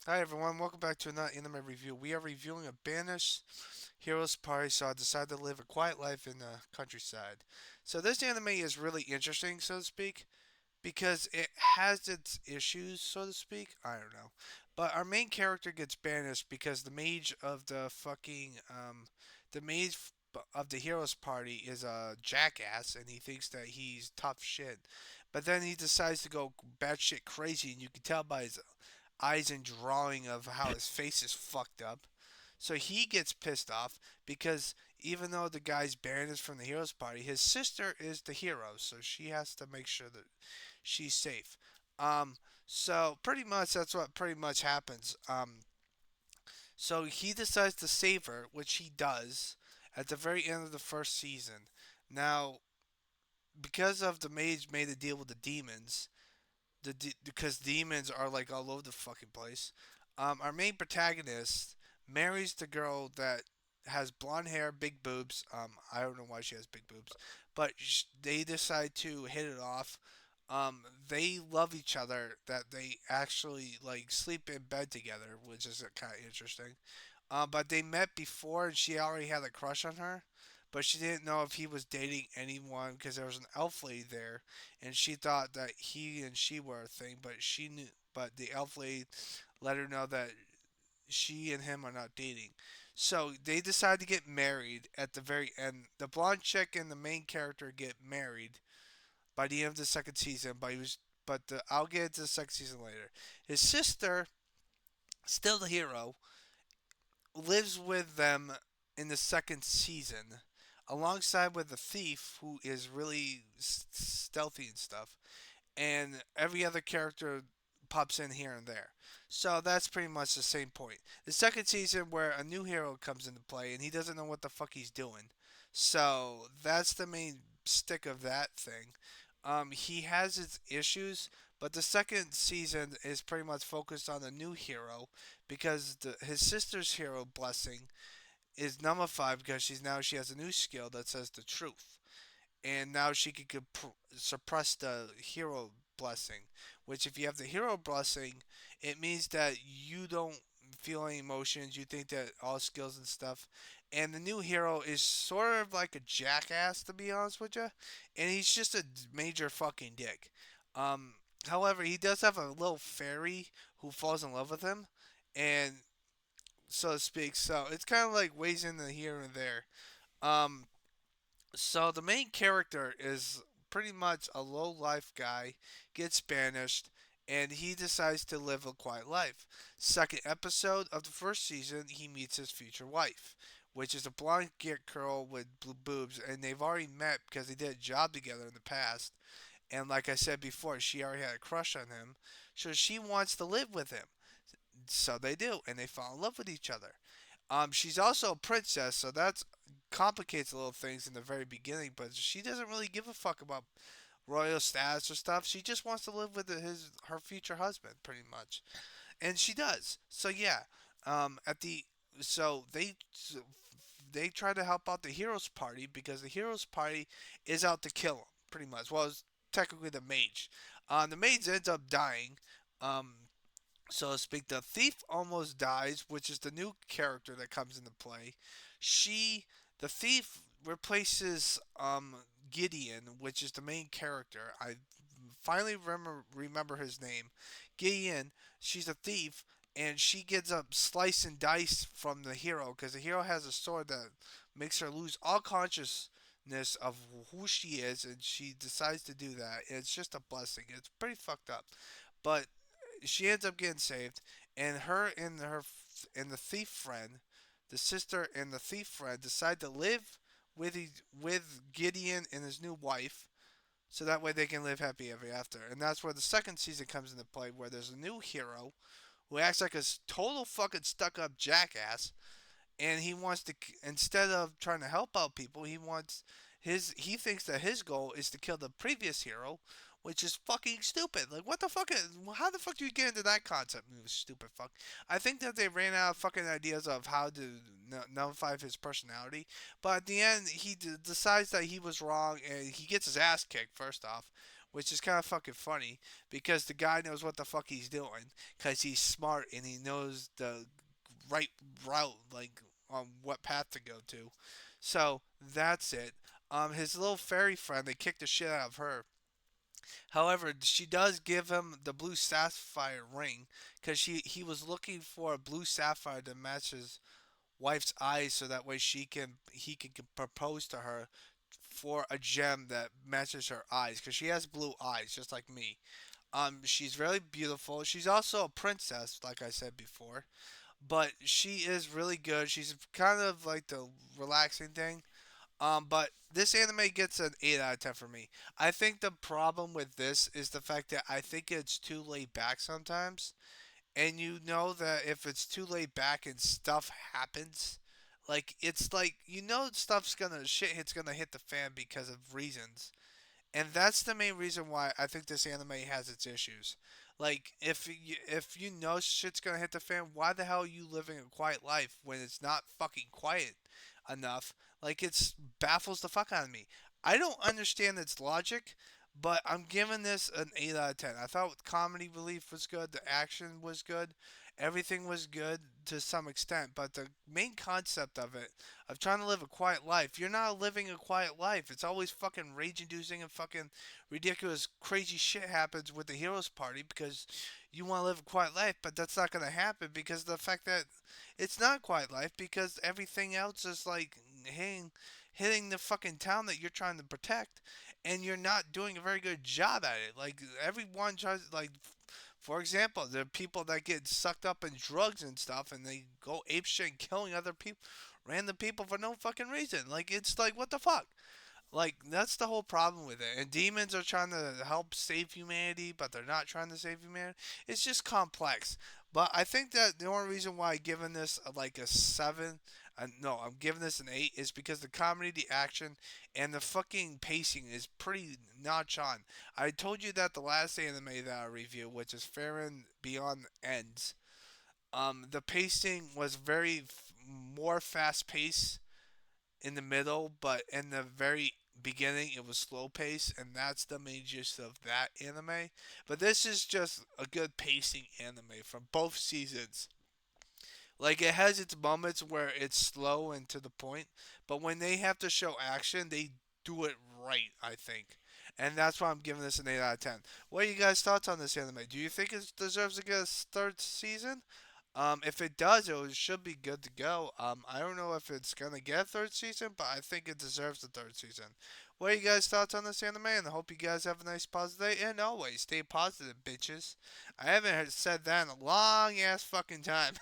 Hi everyone, welcome back to another anime review. We are reviewing a Banished Heroes Party, so I decided to live a quiet life in the countryside. So this anime is really interesting, so to speak, because it has its issues, so to speak. I don't know. But our main character gets banished because the mage of the mage of the heroes party is a jackass and he thinks that he's tough shit. But then he decides to go batshit crazy and you can tell by his eyes and drawing of how his face is fucked up. So he gets pissed off because even though the guy's banished from the heroes party, his sister is the hero, so she has to make sure that she's safe. Um, so pretty much that's what pretty much happens. So he decides to save her, which he does at the very end of the first season. Now, because of the mage made a deal with the demons, because demons are like all over the fucking place. Our main protagonist marries the girl that has blonde hair, big boobs. I don't know why she has big boobs, but they decide to hit it off. They love each other. That they actually like sleep in bed together, which is kind of interesting. But they met before, and she already had a crush on her, but she didn't know if he was dating anyone because there was an elf lady there, and she thought that he and she were a thing. But she knew, but the elf lady let her know that she and him are not dating. So they decide to get married at the very end. The blonde chick and the main character get married by the end of the second season. I'll get into the second season later. His sister, still the hero, lives with them in the second season, alongside with the thief who is really stealthy and stuff, and every other character pops in here and there. So that's pretty much the same point. The second season where a new hero comes into play and he doesn't know what the fuck he's doing. So that's the main stick of that thing. He has his issues, but the second season is pretty much focused on the new hero because his sister's hero blessing is nullified because she has a new skill that says the truth, and now she can suppress the hero blessing. Which, if you have the hero blessing, it means that you don't feel any emotions. You think that all skills and stuff. And the new hero is sort of like a jackass, to be honest with you, and he's just a major fucking dick. Um, However, he does have a little fairy who falls in love with him, and so to speak. So it's kind of like ways in the here and there. Um, so the main character is pretty much a low life guy, gets banished, and he decides to live a quiet life. Second episode of the first season, he meets his future wife, which is a blonde girl with blue boobs, and they've already met because they did a job together in the past. And like I said before, she already had a crush on him, so she wants to live with him. So they do, and they fall in love with each other. She's also a princess, so that complicates a little things in the very beginning. But she doesn't really give a fuck about royal status or stuff. She just wants to live with her future husband, pretty much, and she does. So yeah, at the so they try to help out the heroes party because the heroes party is out to kill him, pretty much. Well, it's technically the mage. The mage ends up dying. Um, so to speak. The thief almost dies, which is the new character that comes into play. The thief replaces Gideon, which is the main character. I finally remember his name. Gideon. She's a thief, and she gets up slice and dice from the hero because the hero has a sword that makes her lose all consciousness of who she is, and she decides to do that. It's just a blessing. It's pretty fucked up, but she ends up getting saved, and and the thief friend, the sister and the thief friend, decide to live with Gideon and his new wife, so that way they can live happy ever after. And that's where the second season comes into play, where there's a new hero who acts like a total fucking stuck up jackass, and he wants to, instead of trying to help out people, he thinks that his goal is to kill the previous hero, which is fucking stupid. Like, what the fuck how the fuck do you get into that concept, you stupid fuck? I think that they ran out of fucking ideas of how to nullify his personality, but at the end he decides that he was wrong, and he gets his ass kicked first off, which is kind of fucking funny because the guy knows what the fuck he's doing because he's smart and he knows the right route, like on what path to go to. So that's it. His little fairy friend, they kicked the shit out of her. However, she does give him the blue sapphire ring because he was looking for a blue sapphire to match his wife's eyes, so that way he can propose to her for a gem that matches her eyes because she has blue eyes just like me. She's really beautiful. She's also a princess, like I said before, but she is really good. She's kind of like the relaxing thing. But this anime gets an 8 out of 10 for me. I think the problem with this is the fact that I think it's too laid back sometimes. And you know that if it's too laid back and stuff happens, like it's like stuff's gonna shit hits gonna hit the fan because of reasons. And that's the main reason why I think this anime has its issues. Like if you know shit's gonna hit the fan, why the hell are you living a quiet life when it's not fucking quiet enough? Like it's baffles the fuck out of me. I don't understand its logic, but I'm giving this an 8 out of 10. I thought comedy relief was good, the action was good, everything was good to some extent, but the main concept of it, of trying to live a quiet life, you're not living a quiet life. It's always fucking rage inducing and fucking ridiculous, crazy shit happens with the hero's party because you want to live a quiet life, but that's not going to happen because of the fact that it's not quiet life because everything else is like hitting the fucking town that you're trying to protect, and you're not doing a very good job at it. Like everyone tries, like for example, there are people that get sucked up in drugs and stuff, and they go ape shit and killing other people, random people for no fucking reason. Like it's like what the fuck. Like that's the whole problem with it. And demons are trying to help save humanity, but they're not trying to save humanity. It's just complex. But I think that the only reason why I'm giving this like a 7, no, I'm giving this an 8 is because the comedy, the action, and the fucking pacing is pretty notch on. I told you that the last anime that I reviewed, which is Fair and Beyond Ends, the pacing was more fast paced in the middle, but in the very beginning it was slow pace, and that's the main gist of that anime. But this is just a good pacing anime from both seasons. Like it has its moments where it's slow and to the point, but when they have to show action, they do it right, I think. And that's why I'm giving this an 8 out of 10. What are you guys' thoughts on this anime? Do you think it deserves to get a third season? If it does, it should be good to go. I don't know if it's gonna get a third season, but I think it deserves a third season. What are you guys' thoughts on this anime? And I hope you guys have a nice positive day. And always stay positive, bitches. I haven't said that in a long ass fucking time.